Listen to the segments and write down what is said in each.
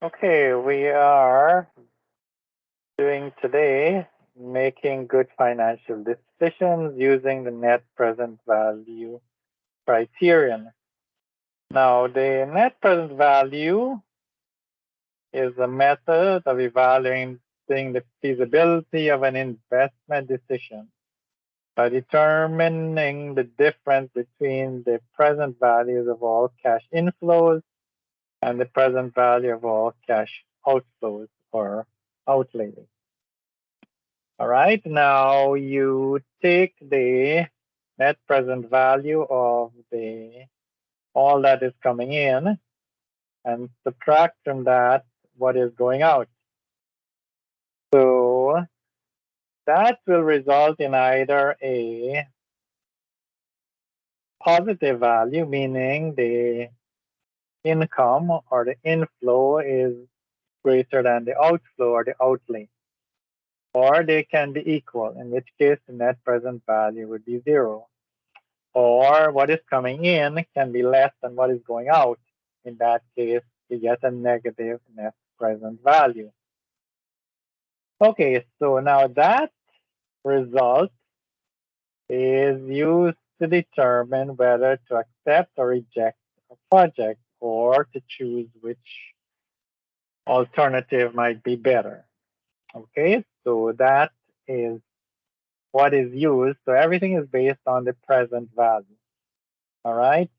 Okay, we are doing today making good financial decisions using the net present value criterion. Now, the net present value is a method of evaluating the feasibility of an investment decision by determining the difference between the present values of all cash inflows and the present value of all cash outflows or outlays. All right, now you take the net present value of the all that is coming in and subtract from that what is going out. So that will result in either a positive value, meaning the income or the inflow is greater than the outflow or the outlay, or they can be equal, in which case the net present value would be zero. Or what is coming in can be less than what is going out. In that case, you get a negative net present value. Okay, so now that result is used to determine whether to accept or reject a project or to choose which alternative might be better. Okay, so that is what is used. So everything is based on the present value. All right.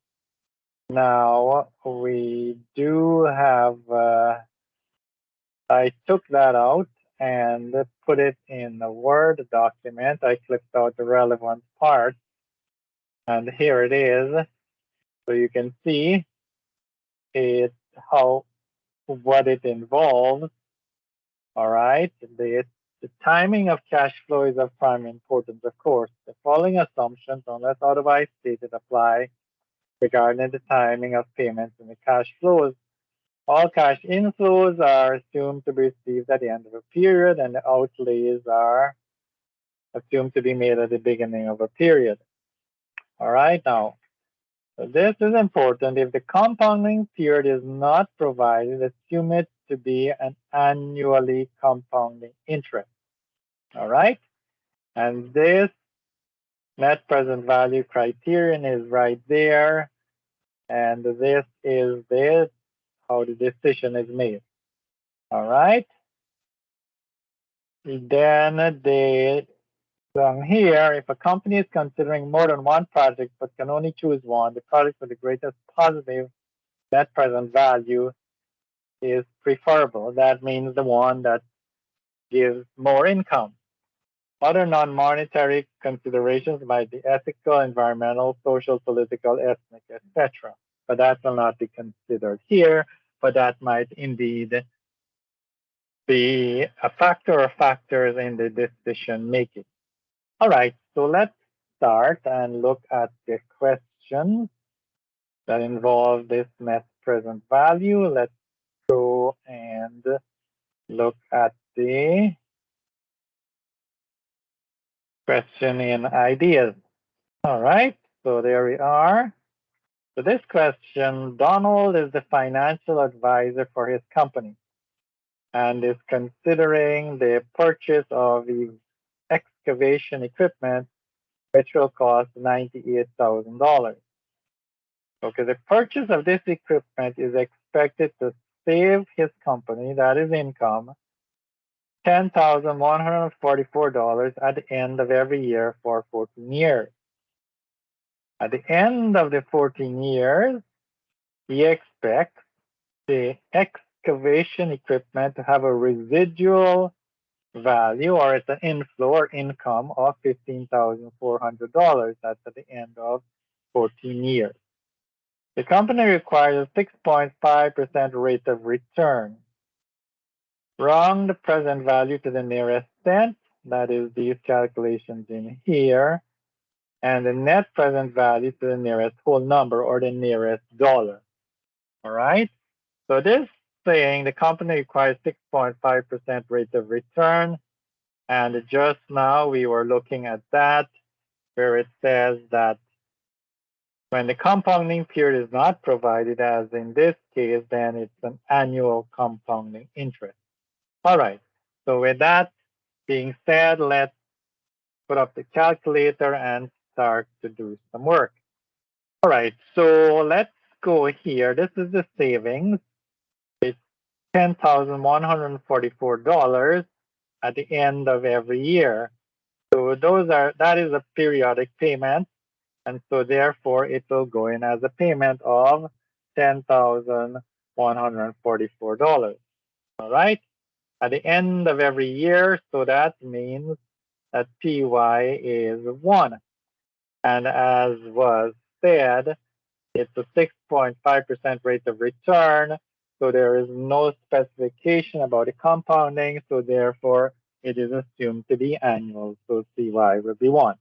Now we do have, I took that out and put it in a Word document. I clicked out the relevant part and here it is. So you can see it, how, what it involves. All right. The timing of cash flow is of prime importance, of course. The following assumptions, unless otherwise stated, apply regarding the timing of payments and the cash flows. All cash inflows are assumed to be received at the end of a period, and the outlays are assumed to be made at the beginning of a period. All right, now, so this is important. If the compounding period is not provided, assume it to be an annually compounding interest. All right, and this net present value criterion is right there, and this is how the decision is made. All right. Then down here, if a company is considering more than one project but can only choose one, the project with the greatest positive net present value is preferable. That means the one that gives more income. Other non-monetary considerations might be ethical, environmental, social, political, ethnic, etc. But that will not be considered here, but that might indeed be a factor or factors in the decision making. All right, so let's start and look at the questions that involve this net present value. Let's go and look at the question in ideas. All right, so there we are. So this question, Donald is the financial advisor for his company and is considering the purchase of the excavation equipment, which will cost $98,000. Okay, the purchase of this equipment is expected to save his company, that is income, $10,144 at the end of every year for 14 years. At the end of the 14 years, he expects the excavation equipment to have a residual value, or it's an inflow or income of $15,400. That's at the end of 14 years. The company requires a 6.5% rate of return. Round the present value to the nearest cent, that is these calculations in here, and the net present value to the nearest whole number or the nearest dollar. All right? So this saying the company requires 6.5% rate of return, and just now we were looking at that where it says that When the compounding period is not provided, as in this case, then it's an annual compounding interest. All right, so with that being said, let's put up the calculator and start to do some work. All right, so let's go here. This is the savings. It's $10,144 at the end of every year. So that is a periodic payment. And so therefore it will go in as a payment of $10,144. All right. At the end of every year, so that means that PY is 1. And as was said, it's a 6.5% rate of return. So there is no specification about the compounding. So therefore, it is assumed to be annual. So CY will be 1.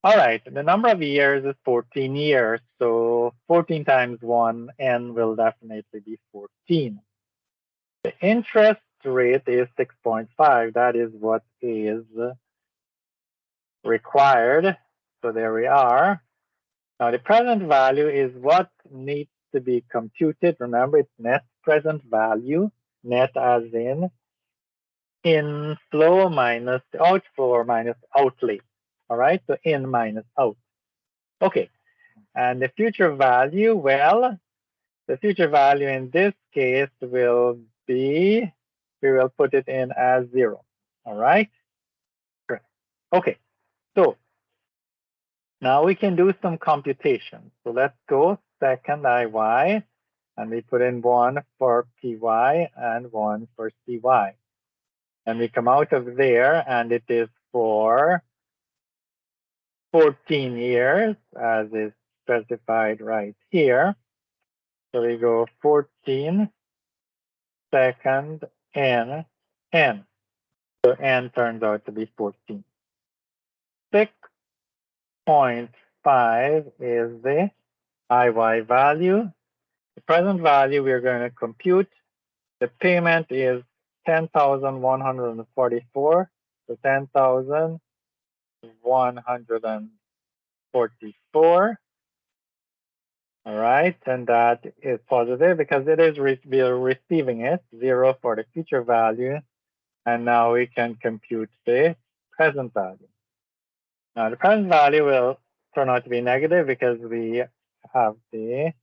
All right, the number of years is 14 years. So 14 times 1, N will definitely be 14. The interest rate is 6.5. That is what is required. So there we are. Now the present value is what needs to be computed. Remember, it's net present value, net as in inflow minus outflow or minus outlay. All right, so in minus out. Okay, and the future value, well, the future value in this case will be, we will put it in as 0. All right, great. Okay, so now we can do some computation. So let's go second IY, and we put in 1 for PY and 1 for CY. And we come out of there, and it is for 14 years, as is specified right here. So we go 14, second, N, N. So N turns out to be 14. 6.5 is the IY value. The present value we're going to compute. The payment is 10,144. So 10,144. All right, and that is positive because it is we are receiving it, 0 for the future value, and now we can compute the present value. Now the present value will turn out to be negative because we have the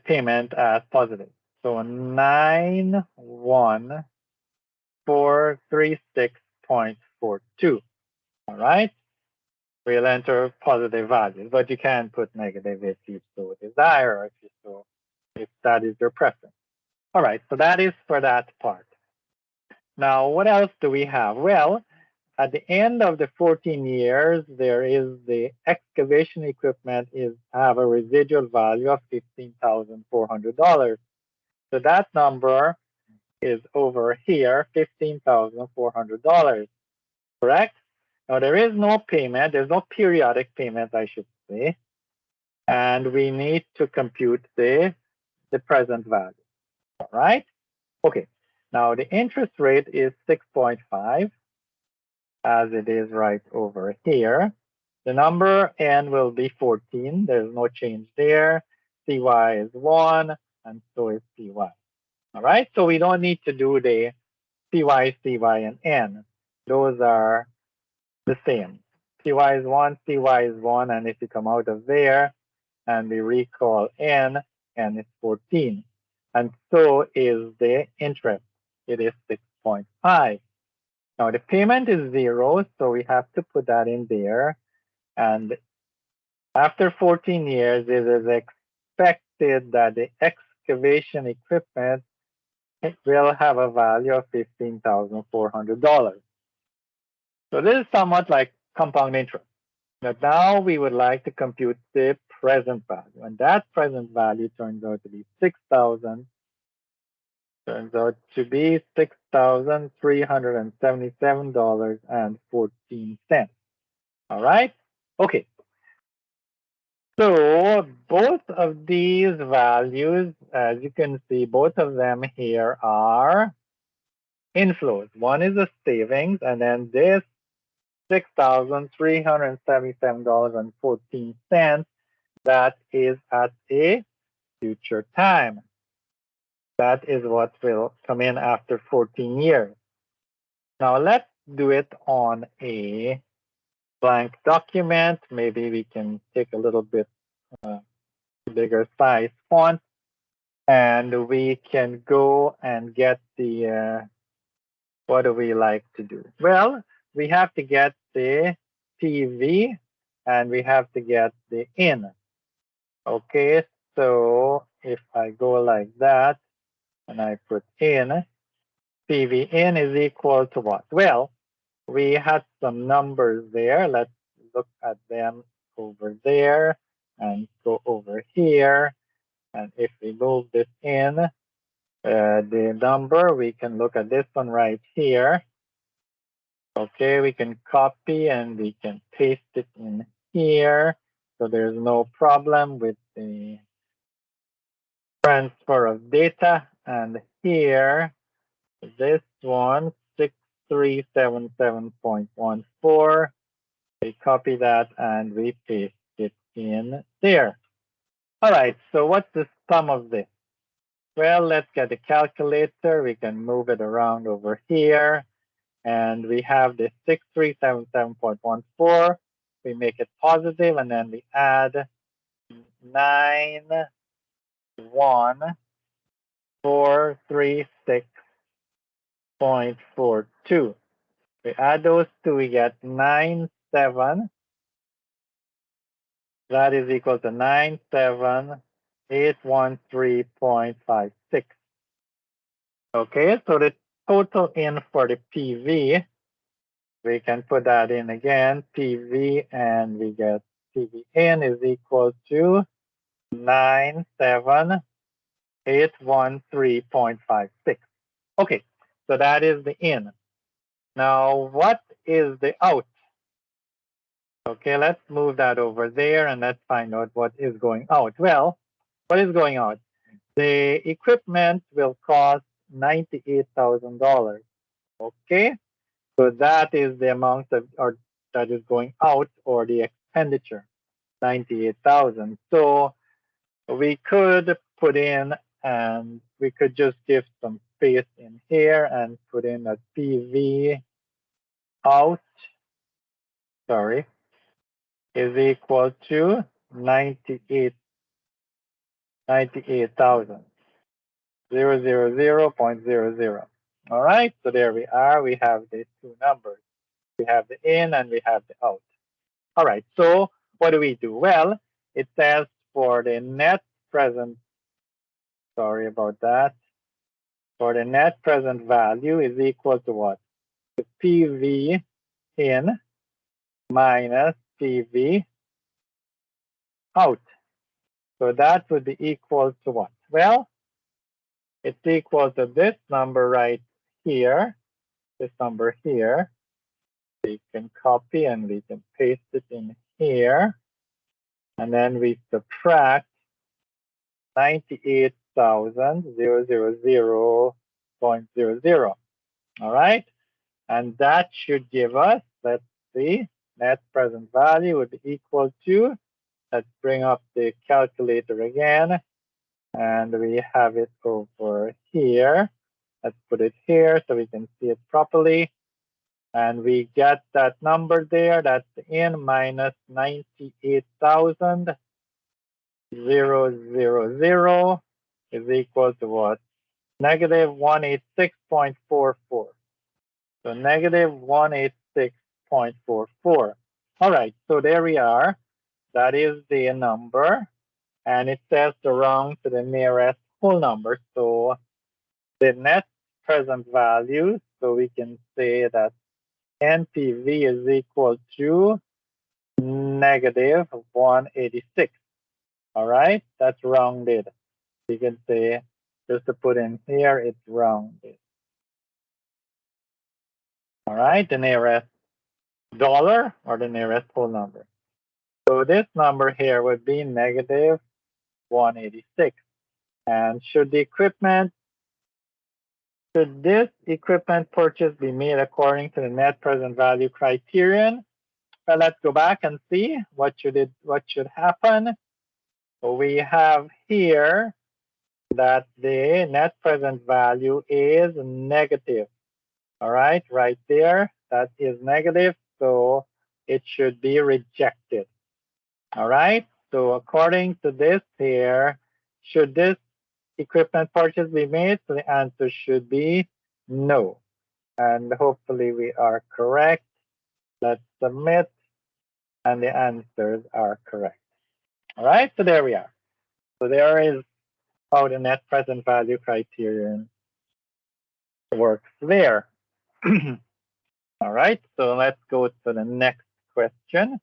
payment as positive. So 91436.42. All right. We'll enter positive values, but you can put negative if you so desire, or if that is your preference. All right, so that is for that part. Now, what else do we have? Well, at the end of the 14 years, there is the excavation equipment have a residual value of $15,400. So that number is over here, $15,400, correct? Now, there is no payment. There's no periodic payment, I should say. And we need to compute the present value. All right? Okay. Now, the interest rate is 6.5, as it is right over here. The number N will be 14. There's no change there. CY is 1, and so is CY. All right? So we don't need to do the CY, CY, and N. Those are the same. CY is 1, CY is 1, and if you come out of there and we recall N, N is 14. And so is the interest. It is 6.5. Now the payment is 0, so we have to put that in there. And after 14 years, it is expected that the excavation equipment will have a value of $15,400. So this is somewhat like compound interest. But now we would like to compute the present value. And that present value turns out to be $6,377.14. All right. Okay. So both of these values, as you can see, both of them here are inflows. One is a savings, and then this $6,377.14. That is at a future time. That is what will come in after 14 years. Now let's do it on a blank document. Maybe we can take a little bit bigger size font, and we can go and get the, what do we like to do? Well, we have to get the PV and we have to get the in. Okay, so if I go like that and I put in, PV in is equal to what? Well, we had some numbers there. Let's look at them over there and go over here. And if we move this in, the number, we can look at this one right here. Okay, we can copy and we can paste it in here. So there's no problem with the transfer of data. And here, this one, 6377.14, we copy that and we paste it in there. All right, so what's the sum of this? Well, let's get the calculator. We can move it around over here. And we have the 6377.14. We make it positive, and then we add 91436.42. We add those two, we get 97. That is equal to 97813.56. Okay, so the total in for the PV, we can put that in again, PV, and we get PV in is equal to 97813.56. Okay, so that is the in. Now, what is the out? Okay, let's move that over there and let's find out what is going out. Well, what is going out? The equipment will cost $98,000. Okay, so that is the amount that is going out, or the expenditure, 98,000. So we could put in, and we could just give some space in here and put in a PV out, sorry, is equal to 98,000, 0.00. All right, so there we are. We have these two numbers. We have the in and we have the out. All right, so what do we do? Well, it says for the net present, sorry about that, for the net present value is equal to what? The PV in minus PV out. So that would be equal to what? Well, it's equal to this number right here, this number here. We can copy and we can paste it in here. And then we subtract 98,000.00. All right. And that should give us, let's see, net present value would be equal to, let's bring up the calculator again. And we have it over here. Let's put it here so we can see it properly. And we get that number there. That's in minus 98,000. 000 is equal to what? Negative 186.44. So negative 186.44. All right, so there we are. That is the number. And it says to round to the nearest whole number. So the net present value, so we can say that NPV is equal to negative 186. All right, that's rounded. You can say, just to put in here, it's rounded. All right, the nearest dollar or the nearest whole number. So this number here would be negative 186. And should the equipment should this equipment purchase be made according to the net present value criterion? Well, let's go back and see what should happen. So we have here that the net present value is negative. All right, right there, that is negative, so it should be rejected. All right, so according to this here, should this equipment purchase be made? So the answer should be no. And hopefully we are correct. Let's submit, and the answers are correct. All right, so there we are. So there is how the net present value criterion works there. All right, so let's go to the next question.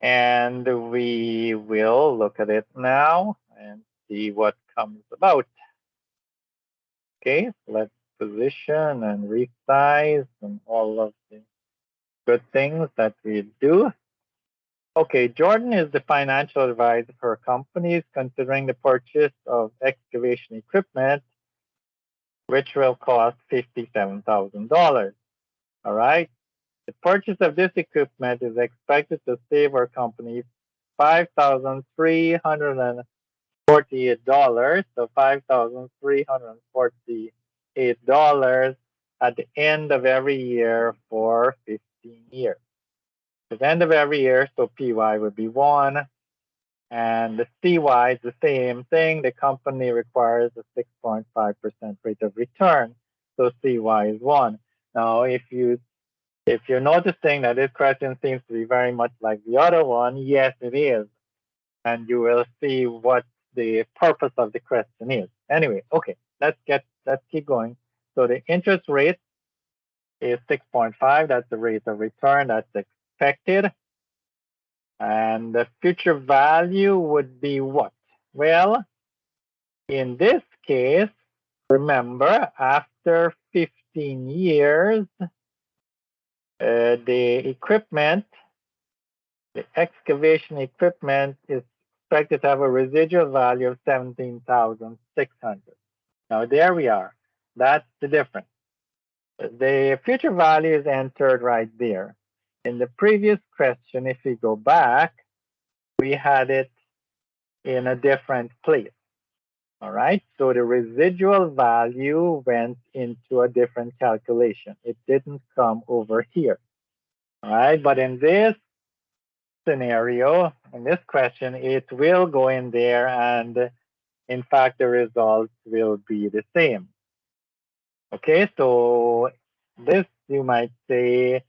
And we will look at it now and see what comes about. Okay, so let's position and resize and all of the good things that we do. Okay, Jordan is the financial advisor for companies considering the purchase of excavation equipment, which will cost $57,000. All right. The purchase of this equipment is expected to save our company $5,348, so $5,348 at the end of every year for 15 years. At the end of every year, so PY would be 1, and the CY is the same thing. The company requires a 6.5% rate of return, so CY is 1. Now, if you're noticing that this question seems to be very much like the other one, yes, it is. And you will see what the purpose of the question is. Anyway, okay, let's keep going. So the interest rate is 6.5. That's the rate of return that's expected. And the future value would be what? Well, in this case, remember, after 15 years, the excavation equipment is expected to have a residual value of 17,600. Now there we are. That's the difference. The future value is entered right there. In the previous question, if we go back, we had it in a different place. All right, so the residual value went into a different calculation. It didn't come over here. All right, but in this scenario, in this question, it will go in there, and in fact, the results will be the same. Okay, so this, you might say,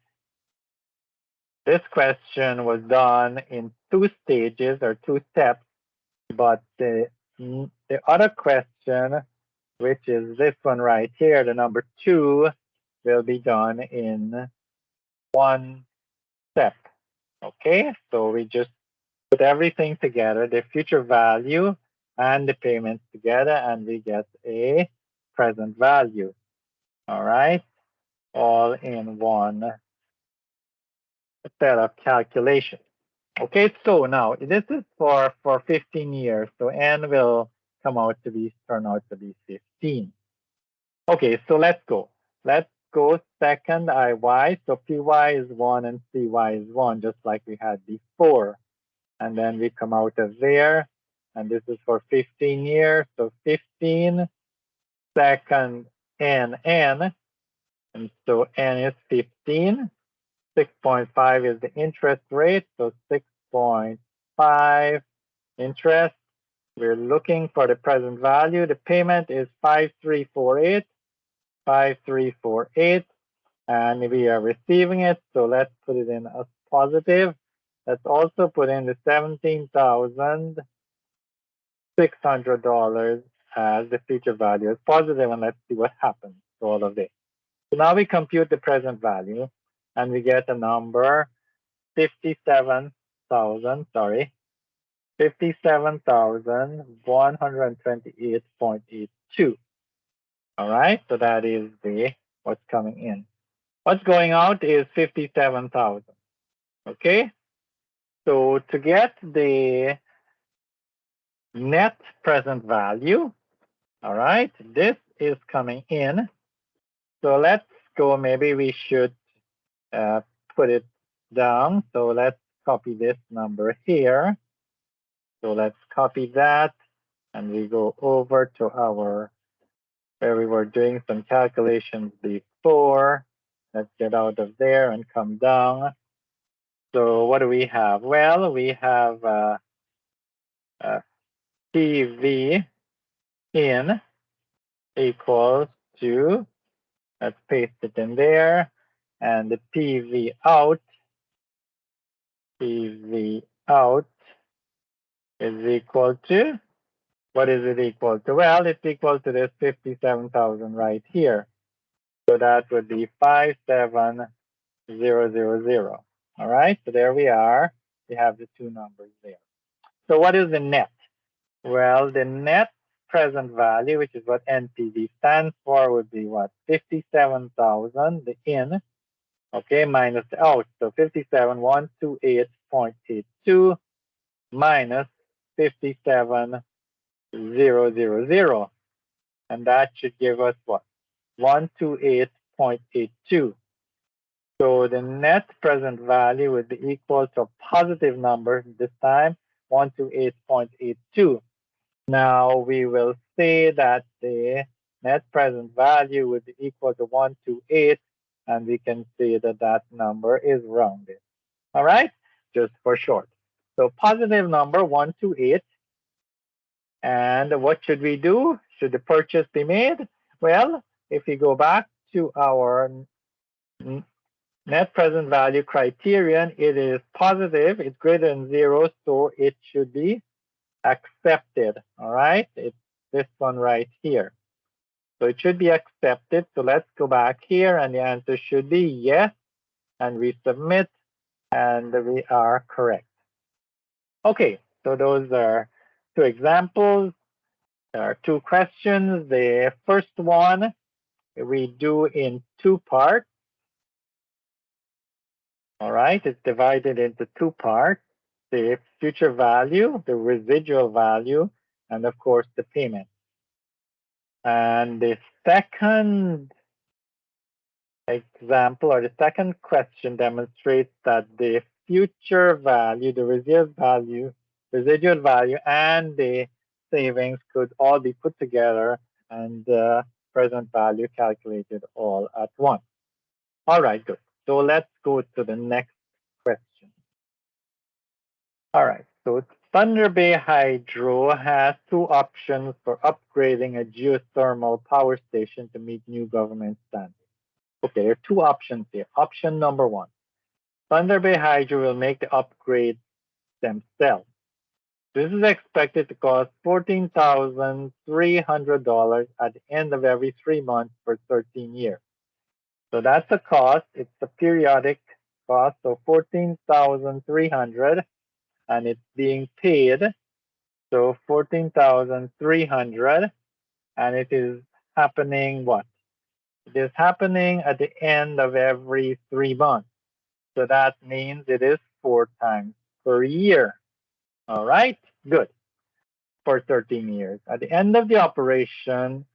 this question was done in 2 stages or 2 steps, but the other question, which is this one right here, the number 2, will be done in 1 step. Okay, so we just put everything together, the future value and the payments together, and we get a present value. All right, all in one set of calculations. Okay, so now this is for 15 years, so N will turn out to be 15. Okay, so let's go. Let's go second IY. So PY is 1 and CY is 1, just like we had before. And then we come out of there, and this is for 15 years. So 15, second N, and so N is 15. 6.5 is the interest rate, so 6.5 interest. We're looking for the present value. The payment is 5348, 5348, and we are receiving it. So let's put it in as positive. Let's also put in the $17,600 as the future value as positive, and let's see what happens to all of this. So now we compute the present value, and we get a number 57,128.82. All right, so that is what's coming in. What's going out is 57,000. Okay, so to get the net present value, all right, this is coming in. So let's go, maybe we should put it down. So let's copy this number here. So let's copy that, and we go over to our, where we were doing some calculations before. Let's get out of there and come down. So what do we have? Well, we have PV in equals to, let's paste it in there, and the PV out is equal to, what is it equal to? Well, it's equal to this 57,000 right here. So that would be 57000. All right, so there we are. We have the two numbers there. So what is the net? Well, the net present value, which is what NPV stands for, would be what? 57,000, the in, okay, minus the out. So 57,128.82 minus 57,000. And that should give us what? 128.82. So the net present value would be equal to a positive number this time, 128.82. Now we will say that the net present value would be equal to 128, and we can say that that number is rounded. All right, just for short. So positive number 128. And what should we do? Should the purchase be made? Well, if we go back to our net present value criterion, it is positive, it's greater than 0, so it should be accepted. All right, it's this one right here. So it should be accepted. So let's go back here, and the answer should be yes, and we submit, and we are correct. Okay, so those are two examples. There are two questions. The first one we do in two parts. All right, it's divided into two parts: the future value, the residual value, and of course the payment. And the second example, or the second question, demonstrates that the future value, the residual value, and the savings could all be put together, and the present value calculated all at once. All right, good. So let's go to the next question. All right, so Thunder Bay Hydro has two options for upgrading a geothermal power station to meet new government standards. Okay, there are two options here. Option number one, Thunder Bay Hydro will make the upgrade themselves. This is expected to cost $14,300 at the end of every 3 months for 13 years. So that's the cost. It's a periodic cost of $14,300, and it's being paid. So 14,300, and it is happening what? It is happening at the end of every 3 months. So that means it is 4 times per year. All right, good. For 13 years. At the end of the operation,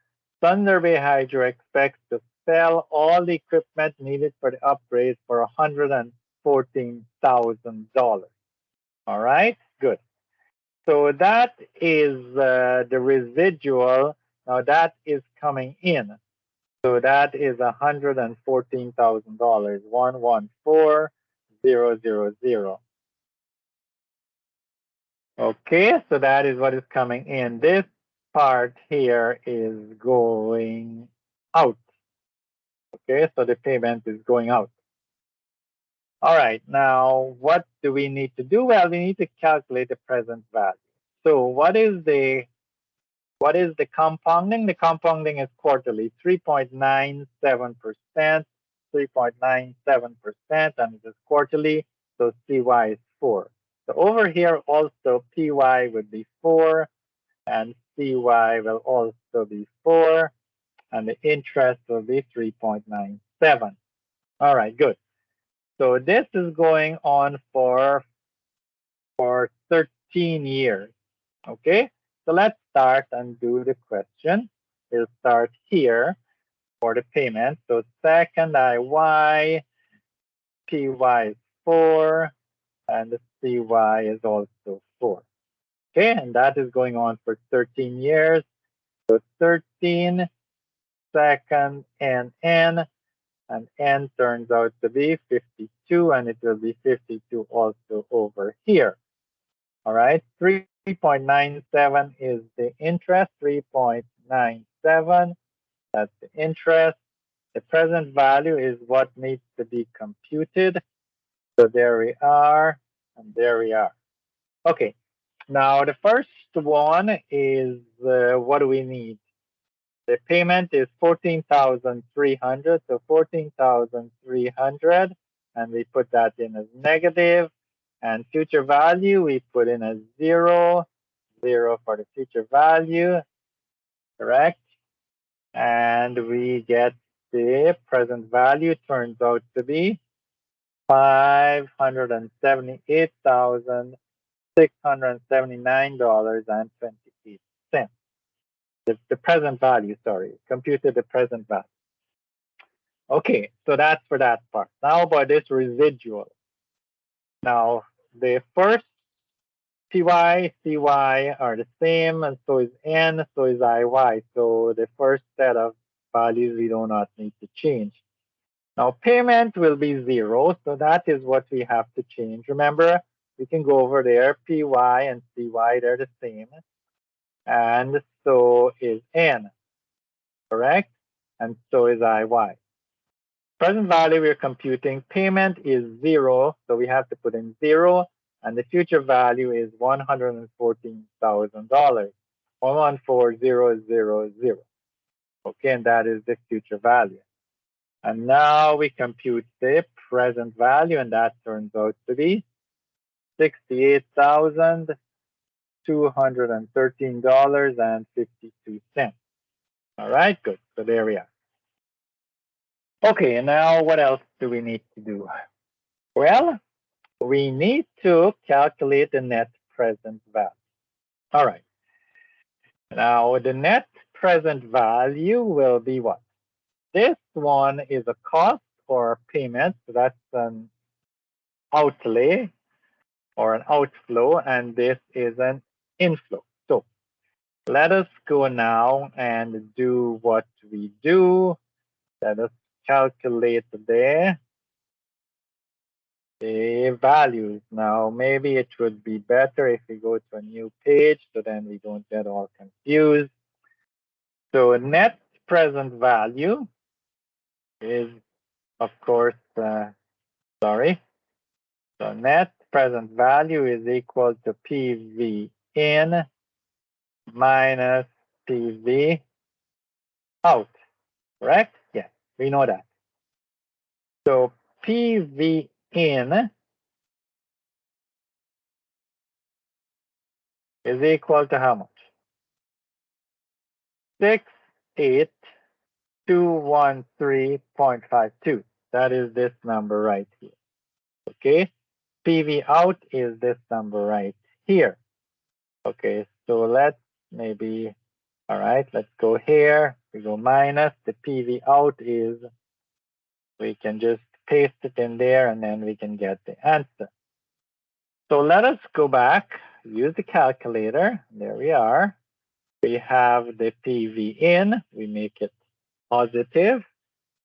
Thunder Bay Hydro expects to sell all the equipment needed for the upgrade for $114,000. All right, good. So that is the residual. Now that is coming in. So that is $114,000, 114,000. Okay, so that is what is coming in. This part here is going out. Okay, so the payment is going out. All right, now what do we need to do? Well, we need to calculate the present value. So what is the compounding? The compounding is quarterly, 3.97%, 3.97%, and it is quarterly, so CY is 4. So over here also PY would be 4, and CY will also be 4, and the interest will be 3.97. All right, good. So this is going on for 13 years. Okay, so let's start and do the question. will start here for the payment. So second IY, PY is 4, and the CY is also 4. Okay, and that is going on for 13 years. So 13, second NN, and N turns out to be 52, and it will be 52 also over here. All right, 3.97 is the interest, 3.97, that's the interest. The present value is what needs to be computed. So there we are, and there we are. Okay, now the first one is what do we need? The payment is 14,300, so 14,300, and we put that in as negative. And future value, we put in as 0, 0 for the future value, correct? And we get the present value turns out to be $578,679.28. The present value, sorry, computed the present value. Okay, so that's for that part. Now about this residual. Now, the first PY, CY are the same, and so is N, so is IY. So the first set of values we do not need to change. Now, payment will be 0, so that is what we have to change. Remember, we can go over there, PY and CY, they're the same. And so is N, correct? And so is IY. Present value we're computing, payment is 0, so we have to put in 0, and the future value is $114,000, 114,000. Okay, and that is the future value. And now we compute the present value, and that turns out to be $68,213.52. All right, good. So there we are. Okay, and now what else do we need to do? Well, we need to calculate the net present value. All right. Now, the net present value will be what? This one is a cost or a payment. So that's an outlay or an outflow, and this is an inflow. So let us go now and do what we do. Let us calculate the values. Now, maybe it would be better if we go to a new page, so then we don't get all confused. So net present value is, of course, sorry. So net present value is equal to PV in minus PV out, correct? Yes, we know that. So PV in is equal to how much? 68213.52. That is this number right here. Okay, PV out is this number right here. Okay, so let's maybe, all right, let's go here. We go minus, the PV out is, we can just paste it in there and then we can get the answer. So let us go back, use the calculator. There we are. We have the PV in, we make it positive,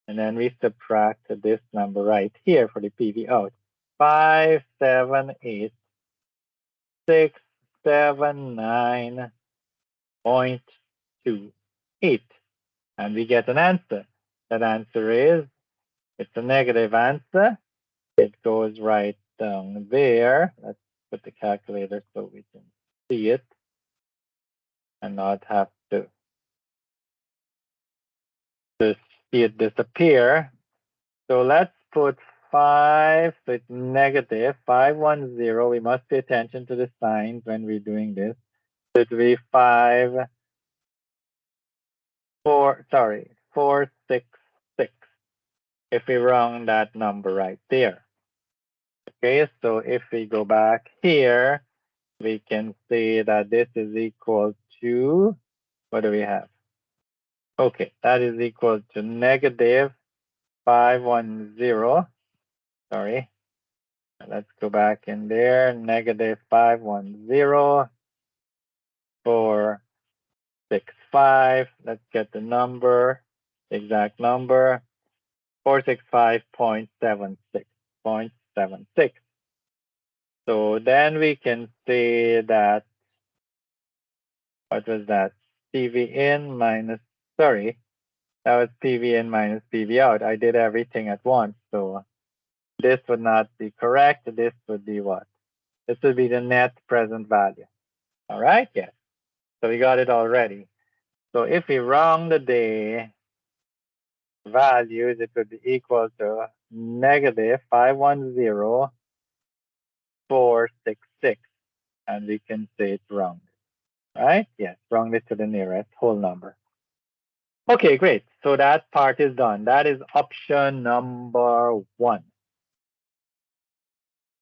and then we subtract this number right here for the PV out. 578,679.28. And we get an answer. That answer is, it's a negative answer. It goes right down there. Let's put the calculator so we can see it and not have to see it disappear. So let's put 5, so it's negative 510. We must pay attention to the signs when we're doing this. So it would be 466 if we round that number right there. Okay, so if we go back here, we can see that this is equal to, what do we have? Okay, that is equal to negative 510. Sorry. Let's go back in there. Negative 510 465. Let's get the number, the exact number. 465.76. So then we can say that, what was that? PV in minus, sorry, that was PV in minus PV out. I did everything at once. So this would not be correct. This would be what? This would be the net present value. All right, yes. So we got it already. So if we round the day values, it would be equal to negative 510.466. And we can say it's rounded, right? Yes, rounded to the nearest whole number. Okay, great. So that part is done. That is option number 1.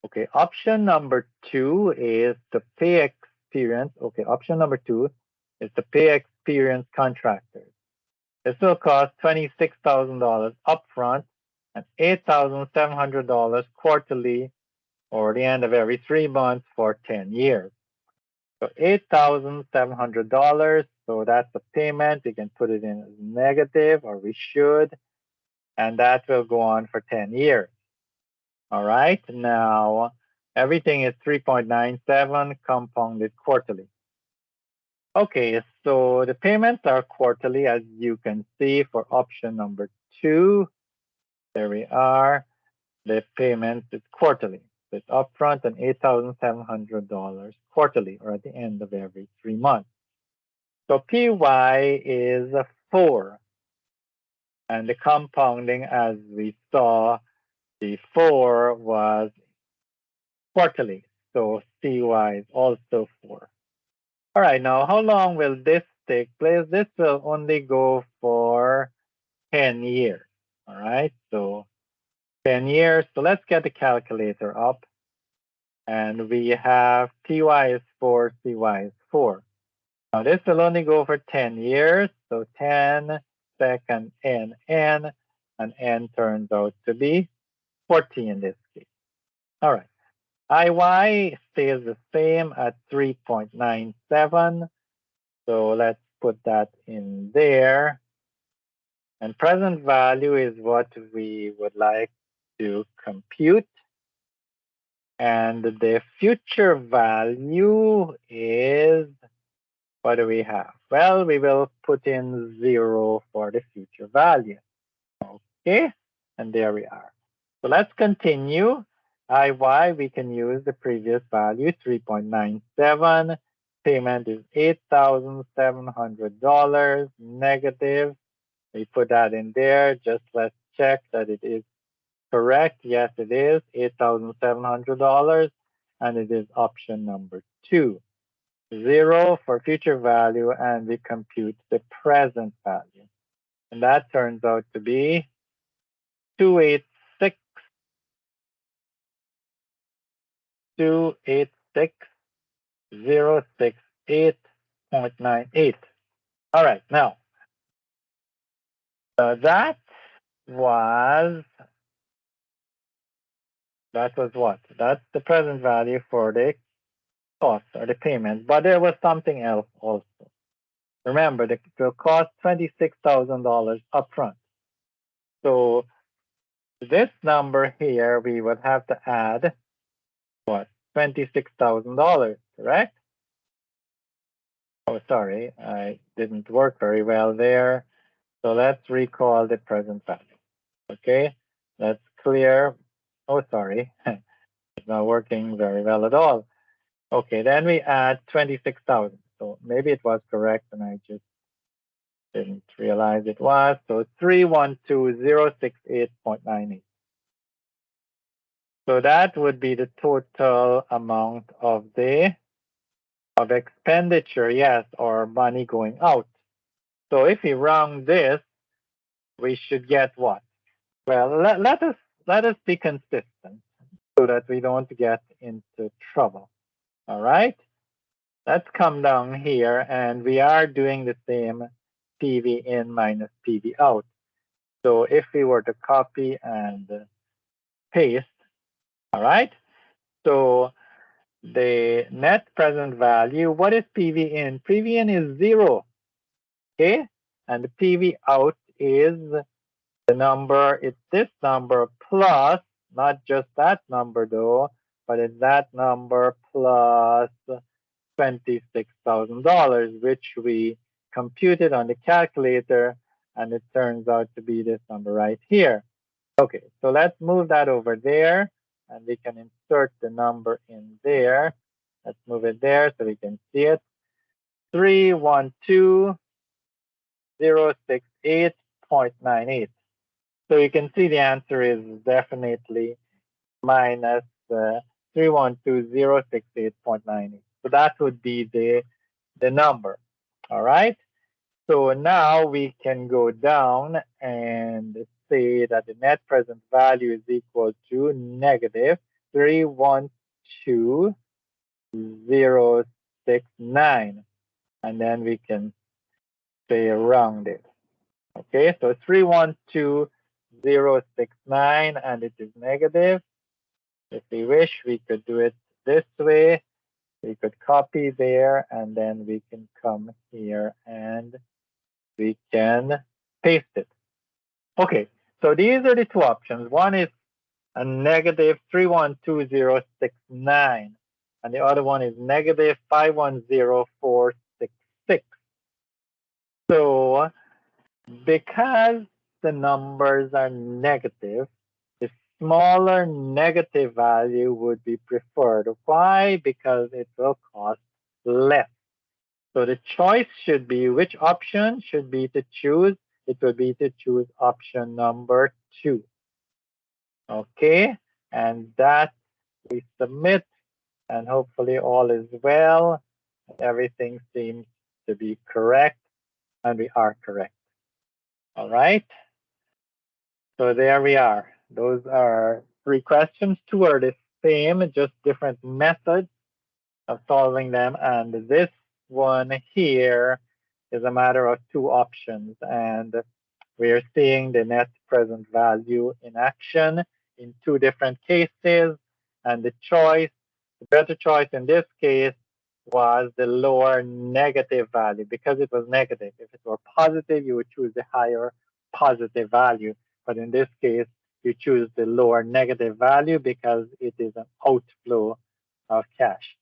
Okay, option number 2 is the pay experience. Okay, option number 2 is the pay experience contractors. This will cost $26,000 upfront and $8,700 quarterly or the end of every 3 months for 10 years. So $8,700. So that's the payment. We can put it in as negative, or we should, and that will go on for 10 years. All right. Now, everything is 3.97 compounded quarterly. Okay, so the payments are quarterly, as you can see for option number 2. There we are. The payment is quarterly. It's upfront and $8,700 quarterly, or at the end of every 3 months. So PY is 4. And the compounding, as we saw before, was quarterly. So CY is also 4. All right, now how long will this take place? This will only go for 10 years. All right, so 10 years. So let's get the calculator up. And we have PY is 4, CY is 4. Now this will only go for 10 years. So 10 second N, and N turns out to be 40 in this case. All right. IY stays the same at 3.97. So let's put that in there. And present value is what we would like to compute. And the future value is, what do we have? Well, we will put in 0 for the future value. Okay, and there we are. So let's continue. IY, we can use the previous value, 3.97. Payment is $8,700 negative. We put that in there. Just let's check that it is correct. Yes, it is $8,700, and it is option number 2. 0 for future value, and we compute the present value. And that turns out to be 286,068.98. All right, now that was what? That's the present value for the cost or the payment, but there was something else also. Remember, it will cost $26,000 upfront. So this number here, we would have to add what? $26,000, correct? Oh, sorry, I didn't work very well there. So let's recall the present value. Okay, let's clear. Oh, sorry, it's not working very well at all. Okay, then we add 26,000. So maybe it was correct and I just didn't realize it was. So 312,068.98. So that would be the total amount of expenditure, yes, or money going out. So if we round this, we should get what? Well, let us be consistent so that we don't get into trouble. All right, let's come down here, and we are doing the same PV in minus PV out. So if we were to copy and paste, all right, so the net present value, what is PV in? PV in is 0, okay? And the PV out is the number, it's this number plus, not just that number though, but it's that number plus $26,000, which we computed on the calculator, and it turns out to be this number right here. Okay, so let's move that over there, and we can insert the number in there. Let's move it there so we can see it. 312,068.98. So you can see the answer is definitely minus 312,068.98. So that would be the number. All right. So now we can go down and say that the net present value is equal to negative 312,069. And then we can say around it. Okay, so 312,069, and it is negative. If we wish, we could do it this way. We could copy there, and then we can come here and we can paste it. Okay, so these are the two options. One is a negative 312,069, and the other one is negative 510,466. So because the numbers are negative, the smaller negative value would be preferred. Why? Because it will cost less. So the choice should be, which option should be to choose? It would be to choose option number 2. Okay, and that we submit, and hopefully all is well. Everything seems to be correct, and we are correct. All right. So there we are. Those are 3 questions. 2 are the same, just different methods of solving them. And this one here is a matter of 2 options. And we are seeing the net present value in action in 2 different cases. And the better choice in this case was the lower negative value because it was negative. If it were positive, you would choose the higher positive value. But in this case, you choose the lower negative value because it is an outflow of cash.